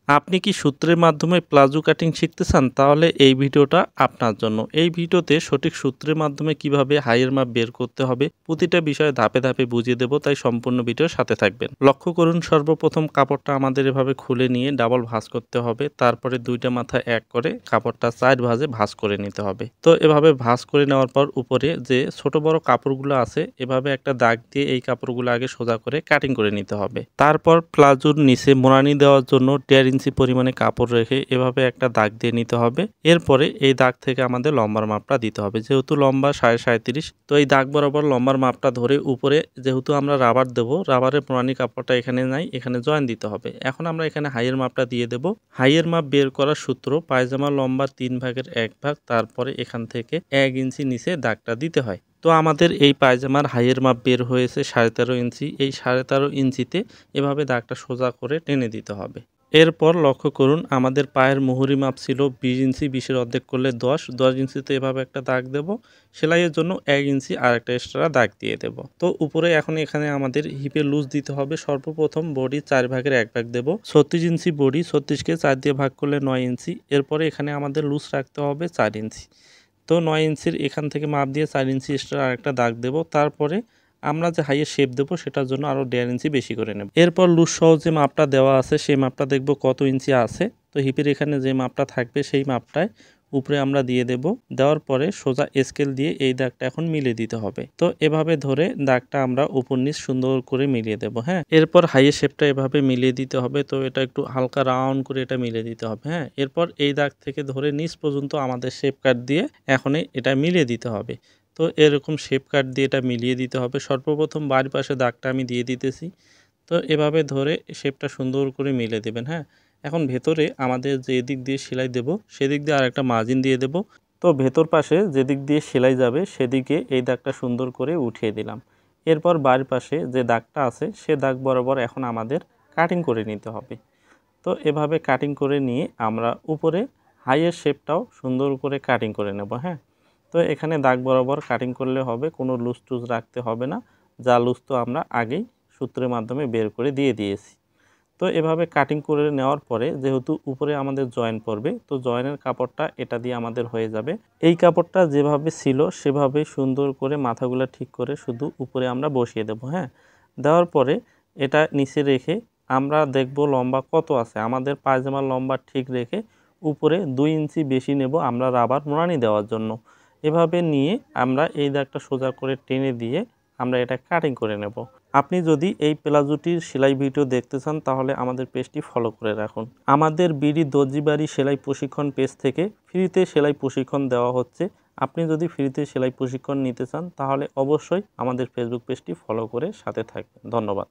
আপনি কি সূত্রের মাধ্যমে প্লাজো কাটিং শিখতে চান? তাহলে এই ভিডিওটা আপনার জন্য। এই ভিডিওতে সঠিক সূত্রের মাধ্যমে কিভাবে হাইয়ের মাপ বের করতে হবে প্রতিটা বিষয়ে ধাপে ধাপে বুঝিয়ে দেব, তাই সম্পূর্ণ ভিডিওর সাথে থাকবেন। লক্ষ্য করুন, সর্বপ্রথম কাপড়টা আমাদের এভাবে খুলে নিয়ে ডাবল ভাঁজ করতে হবে। তারপরে দুইটা মাথা এক করে কাপড়টা 4 ভাঁজে ভাঁজ করে নিতে হবে। তো এভাবে ভাঁজ করে নেওয়ার পর উপরে যে ছোট বড় কাপড়গুলো আছে এভাবে একটা দাগ দিয়ে এই কাপড়গুলো আগে সোজা করে কাটিং করে নিতে হবে। তারপর প্লাজোর নিচে মোড়ানি দেওয়ার জন্য 1.5 ইঞ্চি পরিমাণে কাপড় রেখে এভাবে একটা দাগ দিয়ে নিতে হবে। এরপরে এই দাগ থেকে আমাদের লম্বার মাপটা দিতে হবে। যেহেতু লম্বা 37.5, তো এই দাগ বরাবর লম্বার মাপটা ধরে উপরে যেহেতু আমরা রাবার দেব, রাবারের মোড়ানি কাপড়টা এখানে নাই, এখানে জয়েন দিতে হবে। এখন আমরা এখানে হাইয়ের মাপটা দিয়ে দেব। হাইয়ের মাপ বের করার সূত্র, পায়জামা লম্বার 3 ভাগের 1 ভাগ, তারপরে এখান থেকে 1 ইঞ্চি নিচে দাগটা দিতে হয়। তো আমাদের এই পায়জামার হাইয়ের মাপ বের হয়েছে 13.5 ইঞ্চি। এই 13.5 ইঞ্চিতে এভাবে দাগটা সোজা করে টেনে দিতে হবে। এরপর লক্ষ্য করুন, আমাদের পায়ের মুহুরি মাপ ছিল 20 ইঞ্চি, 20-এর অর্ধেক করলে 10 ইঞ্চিতে এভাবে একটা দাগ দেব। সেলাইয়ের জন্য 1 ইঞ্চি আর একটা এক্সট্রা দাগ দিয়ে দেব। তো উপরে এখন এখানে আমাদের হিপের লুজ দিতে হবে। সর্বপ্রথম বডি 4 ভাগের 1 ভাগ দেব। 36 ইঞ্চি বডি, 36কে 4 দিয়ে ভাগ করলে 9 ইঞ্চি। এরপরে এখানে আমাদের লুজ রাখতে হবে 4 ইঞ্চি। তো 9 ইঞ্চির এখান থেকে মাপ দিয়ে 4 ইঞ্চি এক্সট্রা আরেকটা দাগ দেব। তারপরে আমরা যে হাইয়ের শেপ দেবো সেটার জন্য আরও 1.5 ইঞ্চি বেশি করে নেব। এরপর লুজ সহ যে মাপটা দেওয়া আছে সেই মাপটা দেখব কত ইঞ্চি আছে। তো হিপের এখানে যে মাপটা থাকবে সেই মাপটায় উপরে আমরা দিয়ে দেব। দেওয়ার পরে সোজা স্কেল দিয়ে এই দাগটা এখন মিলিয়ে দিতে হবে। তো এভাবে ধরে দাগটা আমরা উপর নিচ সুন্দর করে মিলিয়ে দেব। হ্যাঁ, এরপর হাইয়ের শেপটা এভাবে মিলিয়ে দিতে হবে। তো এটা একটু হালকা রাউন্ড করে এটা মিলিয়ে দিতে হবে। হ্যাঁ, এরপর এই দাগ থেকে ধরে নিচ পর্যন্ত আমাদের শেপ কাট দিয়ে এখনই এটা মিলিয়ে দিতে হবে। তো এরকম শেপ কাট দিয়ে এটা মিলিয়ে দিতে হবে। সর্বপ্রথম বাড়ির পাশে দাগটা আমি দিয়ে দিতেছি। তো এভাবে ধরে শেপটা সুন্দর করে মিলিয়ে দেবেন। হ্যাঁ, এখন ভেতরে আমাদের যে দিক দিয়ে সেলাই দেব সেদিক দিয়ে আরেকটা মার্জিন দিয়ে দেব। তো ভেতর পাশে যেদিক দিয়ে সেলাই যাবে সেদিকে এই দাগটা সুন্দর করে উঠিয়ে দিলাম। এরপর বাড়ির পাশে যে দাগটা আছে সে দাগ বরাবর এখন আমাদের কাটিং করে নিতে হবে। তো এভাবে কাটিং করে নিয়ে আমরা উপরে হাইয়ের শেপটাও সুন্দর করে কাটিং করে নেব। হ্যাঁ, তো এখানে দাগ বরাবর কাটিং করলে হবে, কোনো লুজ টুজ রাখতে হবে না। যা লুজ তো আমরা আগেই সূত্রের মাধ্যমে বের করে দিয়ে দিয়েছি। তো এভাবে কাটিং করে নেওয়ার পরে যেহেতু উপরে আমাদের জয়েন পড়বে, তো জয়েনের কাপড়টা এটা দিয়ে আমাদের হয়ে যাবে। এই কাপড়টা যেভাবে ছিল সেভাবে সুন্দর করে মাথাগুলো ঠিক করে শুধু উপরে আমরা বসিয়ে দেব। হ্যাঁ, দেওয়ার পরে এটা নিচে রেখে আমরা দেখব লম্বা কত আছে। আমাদের পায়জামার লম্বা ঠিক রেখে উপরে 2 ইঞ্চি বেশি নেব আমরা রাবার মোড়ানি দেওয়ার জন্য। এভাবে নিয়ে আমরা এই দাগটা সোজা করে টেনে দিয়ে আমরা এটা কাটিং করে নেব। আপনি যদি এই প্লাজোটির সেলাই ভিডিও দেখতে চান তাহলে আমাদের পেজটি ফলো করে রাখুন। আমাদের বিডি দর্জিবাড়ি সেলাই প্রশিক্ষণ পেজ থেকে ফ্রিতে সেলাই প্রশিক্ষণ দেওয়া হচ্ছে। আপনি যদি ফ্রিতে সেলাই প্রশিক্ষণ নিতে চান তাহলে অবশ্যই আমাদের ফেসবুক পেজটি ফলো করে সাথে থাকবেন। ধন্যবাদ।